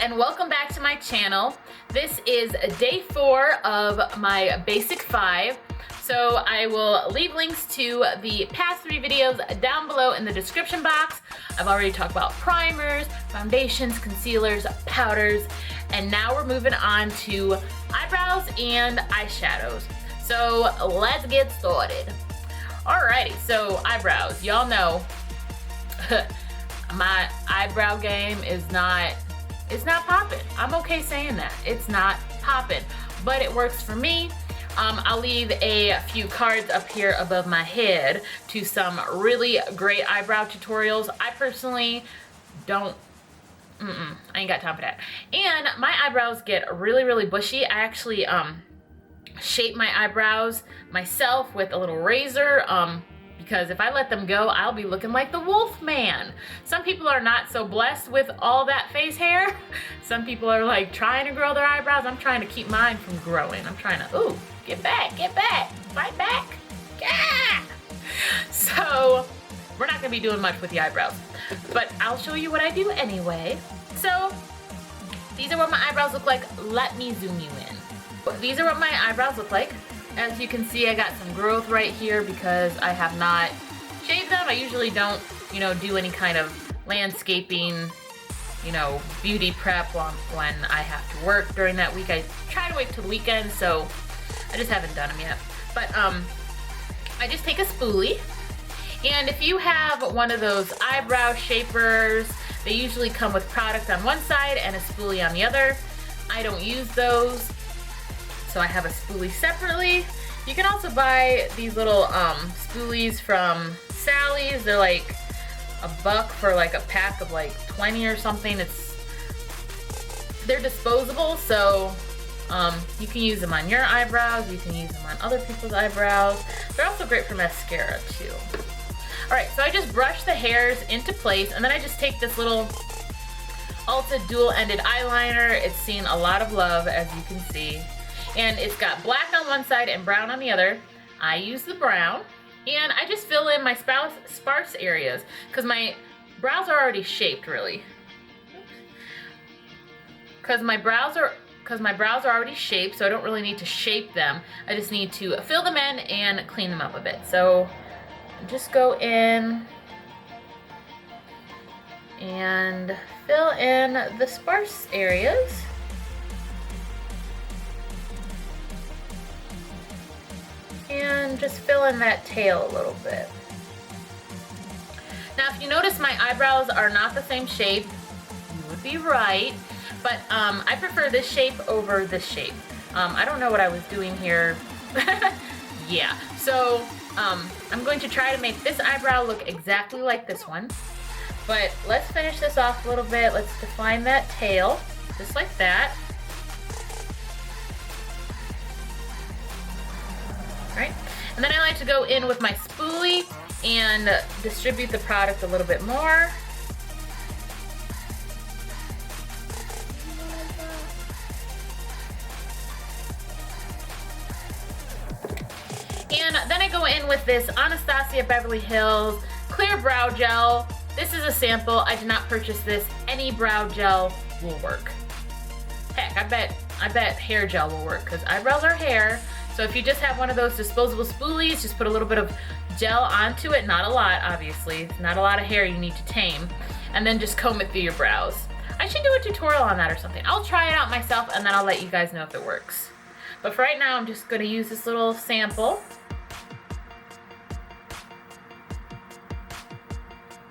and welcome back to my channel. This is day 4 of my basic 5. So I will leave links to the past 3 videos down below in the description box. I've already talked about primers, foundations, concealers, powders, and now we're moving on to eyebrows and eyeshadows. So let's get started. Alrighty, so eyebrows. Y'all know my eyebrow game is not popping. I'm okay saying that. It's not popping, but it works for me. I'll leave a few cards up here above my head to some really great eyebrow tutorials. I personally don't, I ain't got time for that. And my eyebrows get really bushy. I actually shape my eyebrows myself with a little razor. Because if I let them go, I'll be looking like the wolf man. Some people are not so blessed with all that face hair. Some people are like trying to grow their eyebrows. I'm trying to keep mine from growing. I'm trying to, ooh, get back, fight back. Yeah! So we're not gonna be doing much with the eyebrows, but I'll show you what I do anyway. So these are what my eyebrows look like. Let me zoom you in. These are what my eyebrows look like. As you can see, I got some growth right here because I have not shaved them. I usually don't, do any kind of landscaping, beauty prep when I have to work during that week. I try to wait till the weekend, so I just haven't done them yet. But I just take a spoolie, and if you have one of those eyebrow shapers, they usually come with product on one side and a spoolie on the other. I don't use those. So I have a spoolie separately. You can also buy these little spoolies from Sally's. They're like $1 for like a pack of like 20 or something. They're disposable, so you can use them on your eyebrows. You can use them on other people's eyebrows. They're also great for mascara too. All right, so I just brush the hairs into place, and then I just take this little Ulta dual-ended eyeliner. It's seen a lot of love, as you can see. And it's got black on one side and brown on the other. I use the brown, and I just fill in my sparse areas because my brows are already shaped, really. Because my brows are already shaped, so I don't really need to shape them. I just need to fill them in and clean them up a bit. So just go in and fill in the sparse areas. And just fill in that tail a little bit. Now, if you notice my eyebrows are not the same shape, you would be right, but I prefer this shape over this shape. I don't know what I was doing here. Yeah, so I'm going to try to make this eyebrow look exactly like this one, but let's finish this off a little bit. Let's define that tail, just like that. Right? And then I like to go in with my spoolie and distribute the product a little bit more. And then I go in with this Anastasia Beverly Hills Clear Brow Gel. This is a sample. I did not purchase this. Any brow gel will work. Heck, I bet hair gel will work because eyebrows are hair. So if you just have one of those disposable spoolies, just put a little bit of gel onto it, not a lot, obviously. It's not a lot of hair you need to tame. And then just comb it through your brows. I should do a tutorial on that or something. I'll try it out myself and then I'll let you guys know if it works. But for right now, I'm just gonna use this little sample.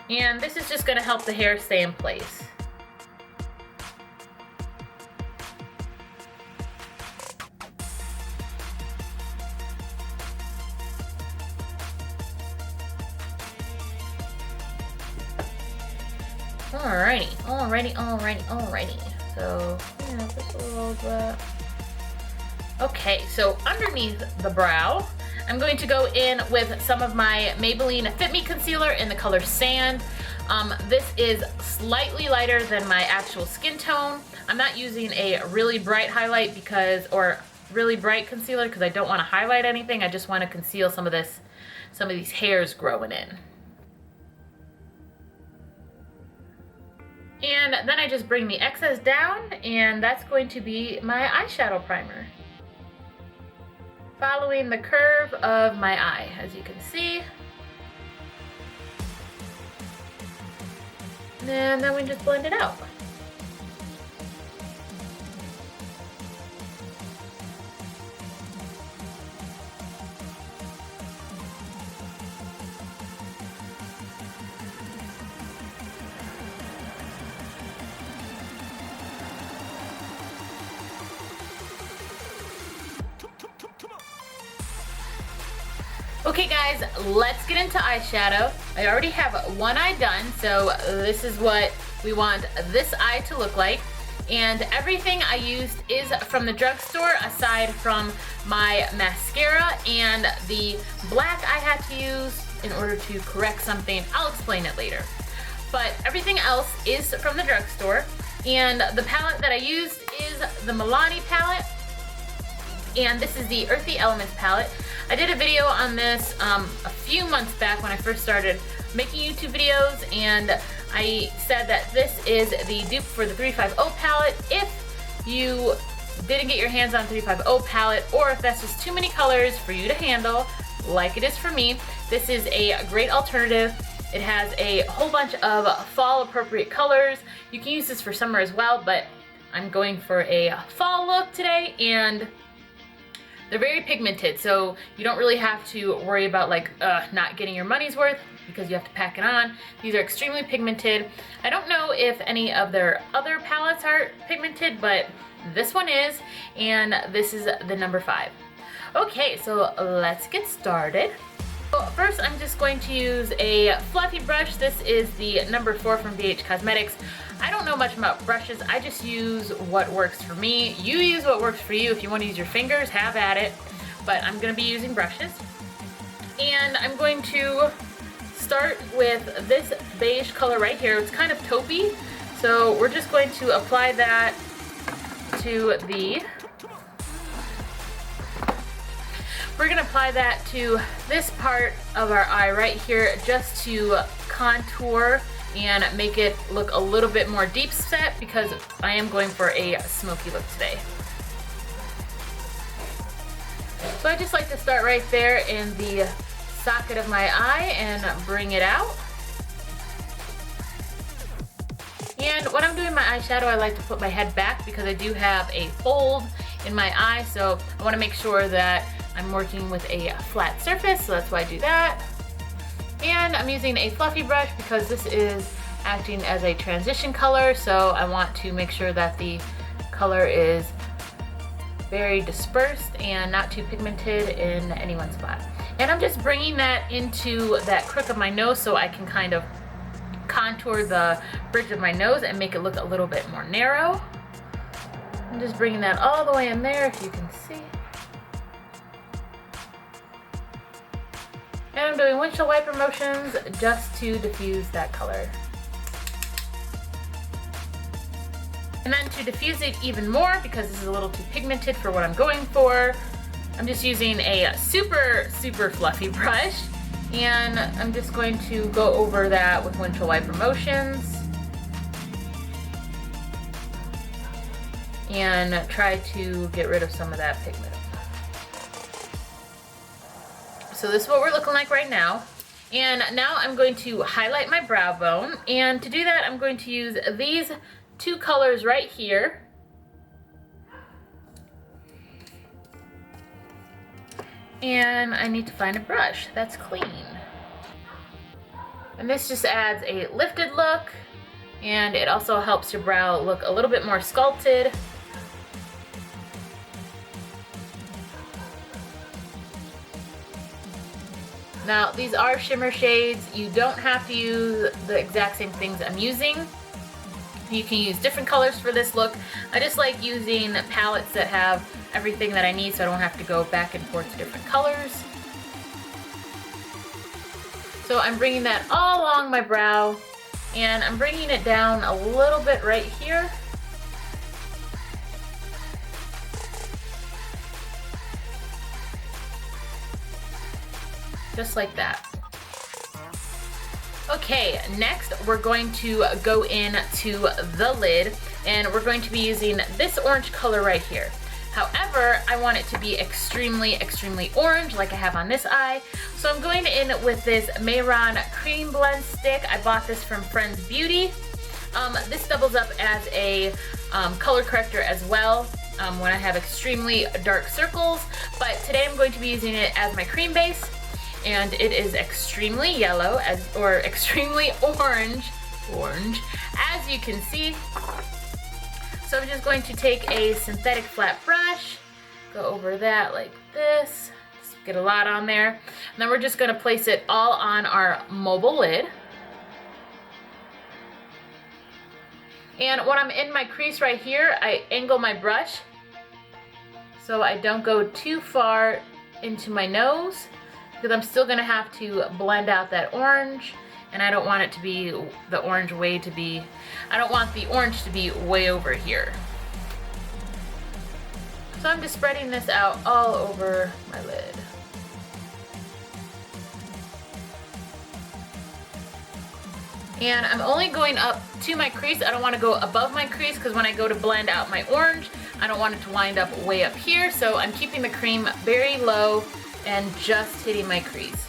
And this is just gonna help the hair stay in place. Alrighty. So, yeah, just a little bit. Okay, so underneath the brow, I'm going to go in with some of my Maybelline Fit Me Concealer in the color Sand. This is slightly lighter than my actual skin tone. I'm not using a really bright highlight or really bright concealer because I don't want to highlight anything. I just want to conceal some of these hairs growing in. And then I just bring the excess down, and that's going to be my eyeshadow primer. Following the curve of my eye, as you can see. And then we just blend it out. Okay guys, let's get into eyeshadow. I already have one eye done, so this is what we want this eye to look like. And everything I used is from the drugstore aside from my mascara and the black I had to use in order to correct something. I'll explain it later. But everything else is from the drugstore. And the palette that I used is the Milani palette. And this is the Earthy Elements palette. I did a video on this a few months back when I first started making YouTube videos, and I said that this is the dupe for the 350 palette. If you didn't get your hands on 350 palette, or if that's just too many colors for you to handle, like it is for me, this is a great alternative. It has a whole bunch of fall appropriate colors. You can use this for summer as well, but I'm going for a fall look today, and they're very pigmented, so you don't really have to worry about like not getting your money's worth because you have to pack it on. These are extremely pigmented. I don't know if any of their other palettes are pigmented, but this one is, and this is the number 5. Okay, so let's get started. Well, first I'm just going to use a fluffy brush. This is the number 4 from BH Cosmetics. I don't know much about brushes. I just use what works for me. You use what works for you. If you want to use your fingers, have at it. But I'm going to be using brushes. And I'm going to start with this beige color right here. It's kind of taupey. So we're just going to apply that to the... We're going to apply that to this part of our eye right here just to contour and make it look a little bit more deep set because I am going for a smoky look today. So I just like to start right there in the socket of my eye and bring it out. And when I'm doing my eyeshadow, I like to put my head back because I do have a fold in my eye, so I want to make sure that I'm working with a flat surface, so that's why I do that. And I'm using a fluffy brush because this is acting as a transition color, so I want to make sure that the color is very dispersed and not too pigmented in any one spot. And I'm just bringing that into that crook of my nose so I can kind of contour the bridge of my nose and make it look a little bit more narrow. I'm just bringing that all the way in there, if you can see. And I'm doing windshield wiper motions just to diffuse that color. And then to diffuse it even more, because this is a little too pigmented for what I'm going for, I'm just using a super, super fluffy brush. And I'm just going to go over that with windshield wiper motions. And try to get rid of some of that pigment. So this is what we're looking like right now. And now I'm going to highlight my brow bone. And to do that, I'm going to use these 2 colors right here. And I need to find a brush that's clean. And this just adds a lifted look, and it also helps your brow look a little bit more sculpted. Now, these are shimmer shades. You don't have to use the exact same things I'm using. You can use different colors for this look. I just like using palettes that have everything that I need so I don't have to go back and forth to different colors. So I'm bringing that all along my brow, and I'm bringing it down a little bit right here. Just like that. Okay, next we're going to go into the lid, and we're going to be using this orange color right here. However, I want it to be extremely, extremely orange like I have on this eye. So I'm going in with this Mayron Cream Blend Stick. I bought this from Friends Beauty. This doubles up as a color corrector as well when I have extremely dark circles. But today I'm going to be using it as my cream base. And it is extremely yellow, or extremely orange, as you can see. So I'm just going to take a synthetic flat brush, go over that like this, just get a lot on there. And then we're just gonna place it all on our mobile lid. And when I'm in my crease right here, I angle my brush so I don't go too far into my nose, because I'm still gonna have to blend out that orange, and I don't want it to be the orange way to be, I don't want the orange to be way over here. So I'm just spreading this out all over my lid. And I'm only going up to my crease. I don't want to go above my crease, because when I go to blend out my orange, I don't want it to wind up way up here. So I'm keeping the cream very low and just hitting my crease.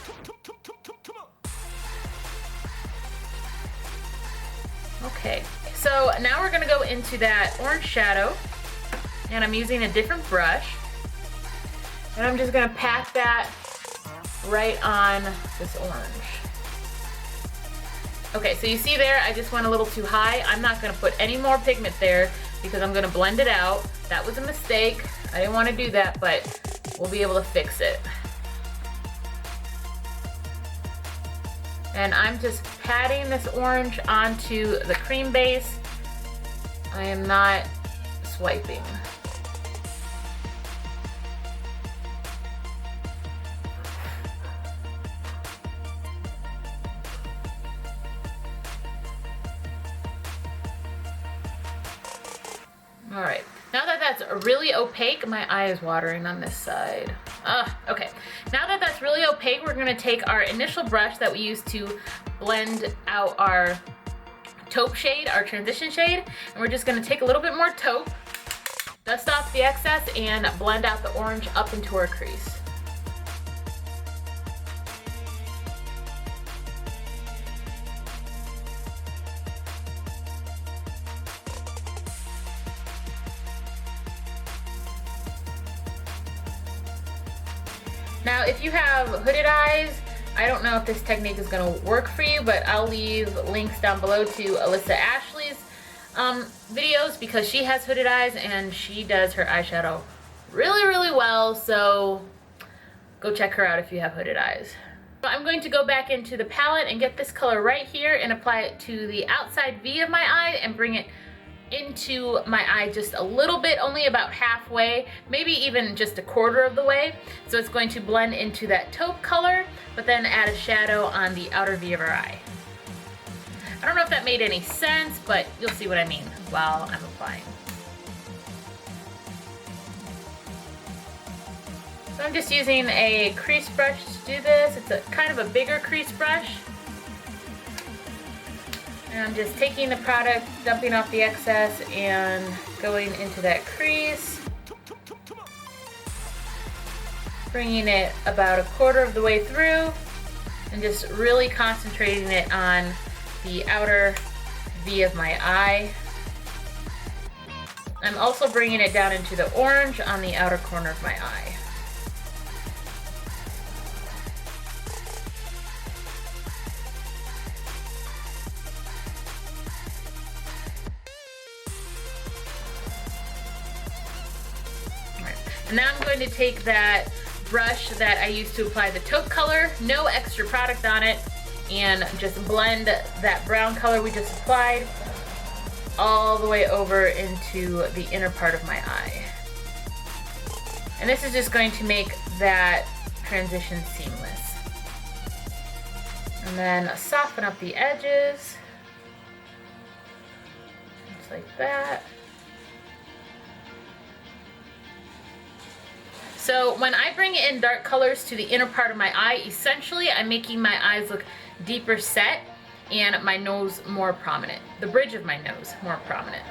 Okay, so now we're gonna go into that orange shadow, and I'm using a different brush, and I'm just gonna pat that right on this orange. Okay, so you see there, I just went a little too high. I'm not gonna put any more pigment there because I'm gonna blend it out. That was a mistake. I didn't wanna do that, but we'll be able to fix it. And I'm just patting this orange onto the cream base. I am not swiping. All right, now that that's really opaque, my eye is watering on this side. Okay, now that that's really opaque, we're gonna take our initial brush that we used to blend out our taupe shade, our transition shade, and we're just gonna take a little bit more taupe, dust off the excess, and blend out the orange up into our crease. Now, if you have hooded eyes, I don't know if this technique is gonna work for you, but I'll leave links down below to Alyssa Ashley's videos, because she has hooded eyes and she does her eyeshadow really, really well, so go check her out if you have hooded eyes. So I'm going to go back into the palette and get this color right here and apply it to the outside V of my eye and bring it into my eye just a little bit, only about halfway, maybe even just a quarter of the way. So it's going to blend into that taupe color, but then add a shadow on the outer V of our eye. I don't know if that made any sense, but you'll see what I mean while I'm applying. So I'm just using a crease brush to do this. It's a kind of a bigger crease brush. And I'm just taking the product, dumping off the excess, and going into that crease. Bringing it about a quarter of the way through, and just really concentrating it on the outer V of my eye. I'm also bringing it down into the orange on the outer corner of my eye. And now I'm going to take that brush that I used to apply the taupe color, no extra product on it, and just blend that brown color we just applied all the way over into the inner part of my eye. And this is just going to make that transition seamless. And then soften up the edges, just like that. So when I bring in dark colors to the inner part of my eye, essentially I'm making my eyes look deeper set, and my nose more prominent. The bridge of my nose more prominent.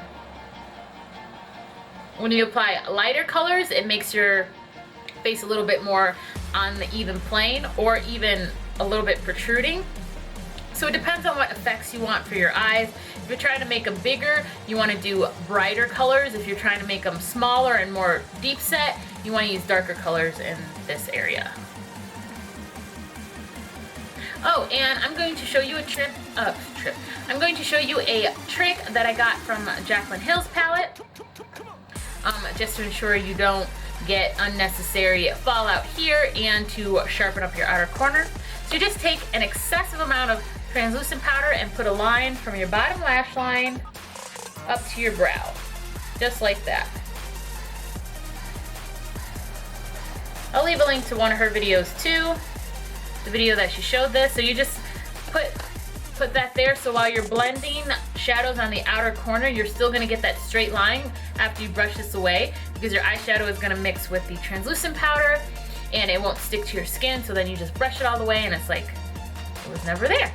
When you apply lighter colors, it makes your face a little bit more on the even plane or even a little bit protruding. So it depends on what effects you want for your eyes. If you're trying to make them bigger, you want to do brighter colors. If you're trying to make them smaller and more deep set, you want to use darker colors in this area. Oh, and I'm going to show you a I'm going to show you a trick that I got from Jaclyn Hill's palette, just to ensure you don't get unnecessary fallout here and to sharpen up your outer corner. So you just take an excessive amount of translucent powder and put a line from your bottom lash line up to your brow, just like that. I'll leave a link to one of her videos too, the video that she showed this. So you just put that there, so while you're blending shadows on the outer corner, you're still going to get that straight line after you brush this away, because your eyeshadow is going to mix with the translucent powder and it won't stick to your skin. So then you just brush it all the way and it's like it was never there.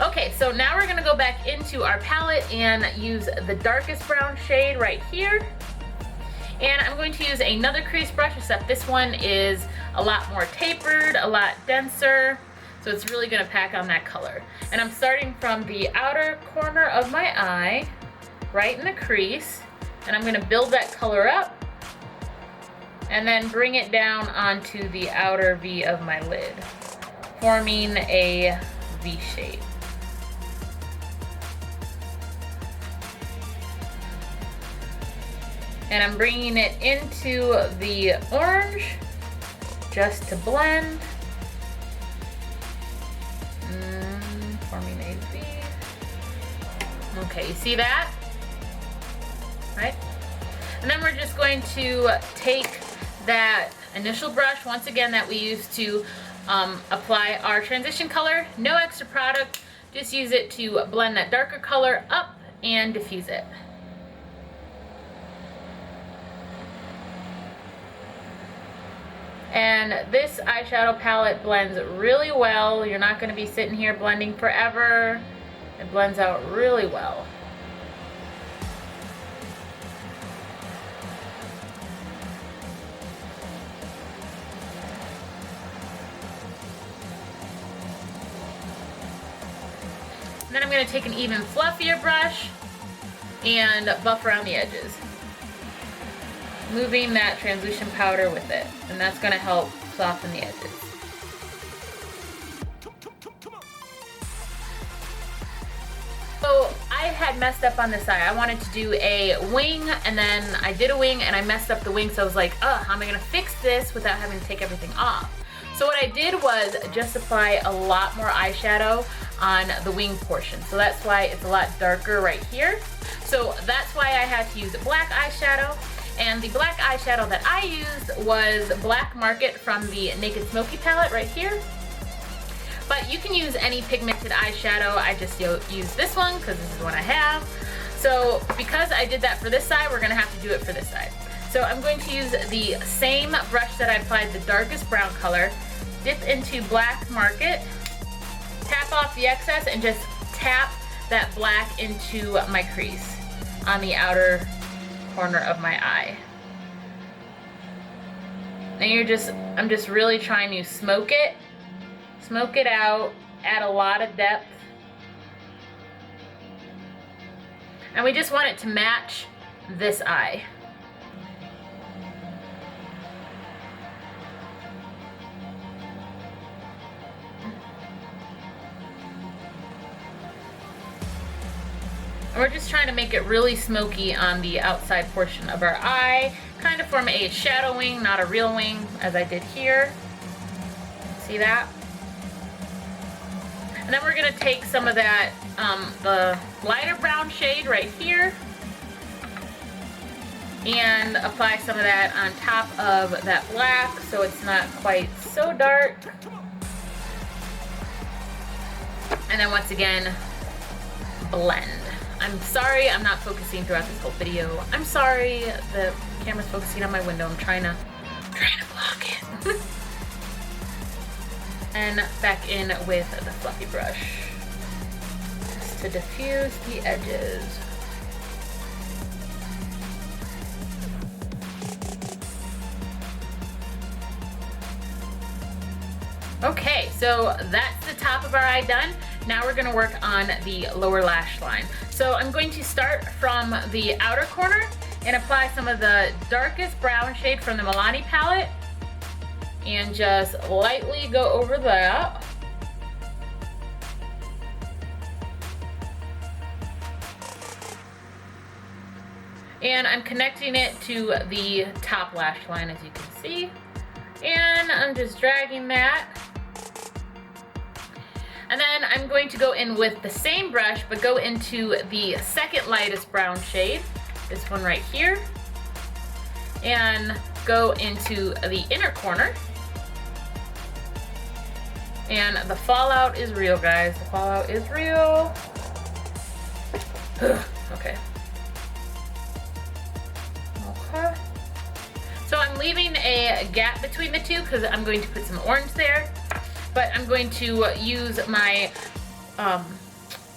Okay, so now we're going to go back into our palette and use the darkest brown shade right here. And I'm going to use another crease brush, except this one is a lot more tapered, a lot denser. So it's really going to pack on that color. And I'm starting from the outer corner of my eye, right in the crease. And I'm going to build that color up and then bring it down onto the outer V of my lid, forming a V shape. And I'm bringing it into the orange just to blend. Forming a V. Okay, you see that? Right? And then we're just going to take that initial brush, once again, that we used to apply our transition color. No extra product, just use it to blend that darker color up and diffuse it. And this eyeshadow palette blends really well. You're not going to be sitting here blending forever. It blends out really well. And then I'm going to take an even fluffier brush and buff around the edges, moving that translucent powder with it, and that's going to help soften the edges. So I had messed up on this eye. I wanted to do a wing, and then I did a wing and I messed up the wing, so I was like, how am I going to fix this without having to take everything off? So what I did was just apply a lot more eyeshadow on the wing portion. So that's why it's a lot darker right here. So that's why I had to use black eyeshadow. And the black eyeshadow that I used was Black Market from the Naked Smoky palette right here. But you can use any pigmented eyeshadow. I just use this one because this is what I have. So because I did that for this side, we're going to have to do it for this side. So I'm going to use the same brush that I applied the darkest brown color, dip into Black Market, tap off the excess, and just tap that black into my crease on the outer corner of my eye. And I'm just really trying to smoke it out, add a lot of depth. And we just want it to match this eye. And we're just trying to make it really smoky on the outside portion of our eye, kind of form a shadow wing, not a real wing, as I did here. See that? And then we're going to take some of that, the lighter brown shade right here, and apply some of that on top of that black so it's not quite so dark. And then once again, blend. I'm sorry I'm not focusing throughout this whole video. I'm sorry the camera's focusing on my window. I'm trying to block it. And back in with the fluffy brush. just to diffuse the edges. Okay, so that's the top of our eye done. Now we're gonna work on the lower lash line. So I'm going to start from the outer corner and apply some of the darkest brown shade from the Milani palette and just lightly go over that. And I'm connecting it to the top lash line, as you can see. And I'm just dragging that. And then I'm going to go in with the same brush, but go into the second lightest brown shade, this one right here, and go into the inner corner. And the fallout is real, guys. The fallout is real. Okay. Okay. So I'm leaving a gap between the two because I'm going to put some orange there. But I'm going to use my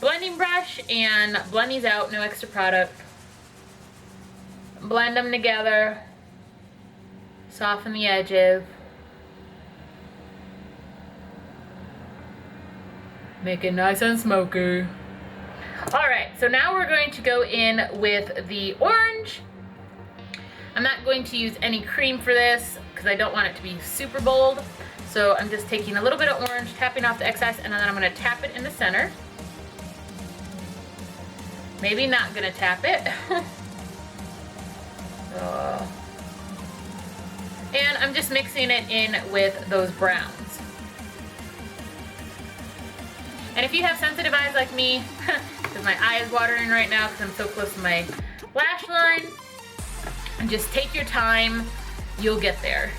blending brush and blend these out, no extra product. Blend them together. Soften the edges. Make it nice and smoky. Alright, so now we're going to go in with the orange. I'm not going to use any cream for this because I don't want it to be super bold. So I'm just taking a little bit of orange, tapping off the excess, and then I'm going to tap it in the center. Maybe not going to tap it. And I'm just mixing it in with those browns. And if you have sensitive eyes like me, because my eye is watering right now because I'm so close to my lash line, and just take your time, you'll get there.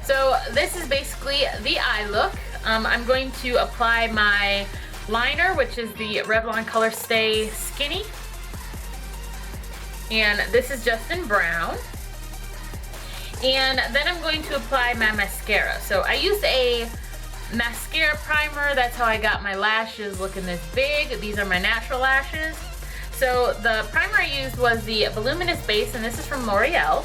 So this is basically the eye look. I'm going to apply my liner, which is the Revlon Color Stay Skinny. And this is just in brown. And then I'm going to apply my mascara. So I used a mascara primer. That's how I got my lashes looking this big. These are my natural lashes. So the primer I used was the Voluminous Base, and this is from L'Oreal.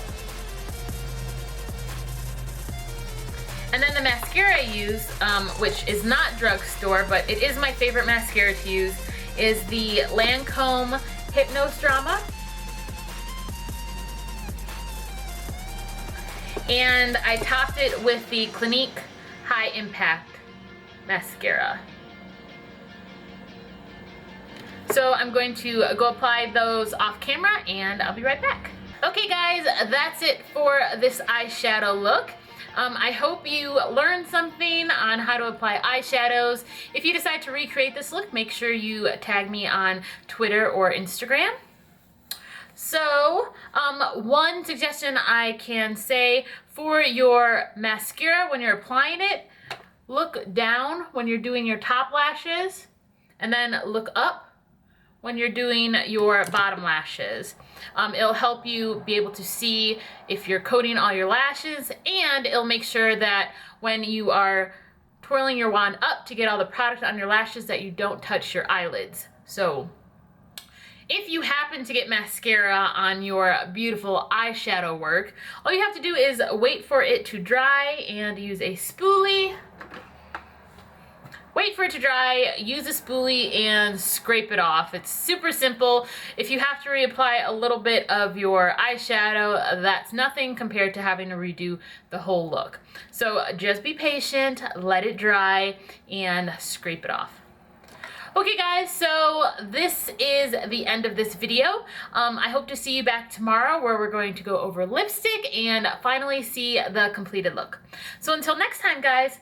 And then the mascara I use, which is not drugstore, but it is my favorite mascara to use, is the Lancome Hypnose Drama. And I topped it with the Clinique High Impact Mascara. So I'm going to go apply those off camera and I'll be right back. Okay guys, that's it for this eyeshadow look. I hope you learned something on how to apply eyeshadows. If you decide to recreate this look, make sure you tag me on Twitter or Instagram. So, one suggestion I can say for your mascara when you're applying it, look down when you're doing your top lashes and then look up when you're doing your bottom lashes. It'll help you be able to see if you're coating all your lashes, and it'll make sure that when you are twirling your wand up to get all the product on your lashes that you don't touch your eyelids. So if you happen to get mascara on your beautiful eyeshadow work, all you have to do is wait for it to dry and use a spoolie. Wait for it to dry, use a spoolie, and scrape it off. It's super simple. If you have to reapply a little bit of your eyeshadow, that's nothing compared to having to redo the whole look. So just be patient, let it dry, and scrape it off. Okay guys, so this is the end of this video. I hope to see you back tomorrow where we're going to go over lipstick and finally see the completed look. So until next time guys,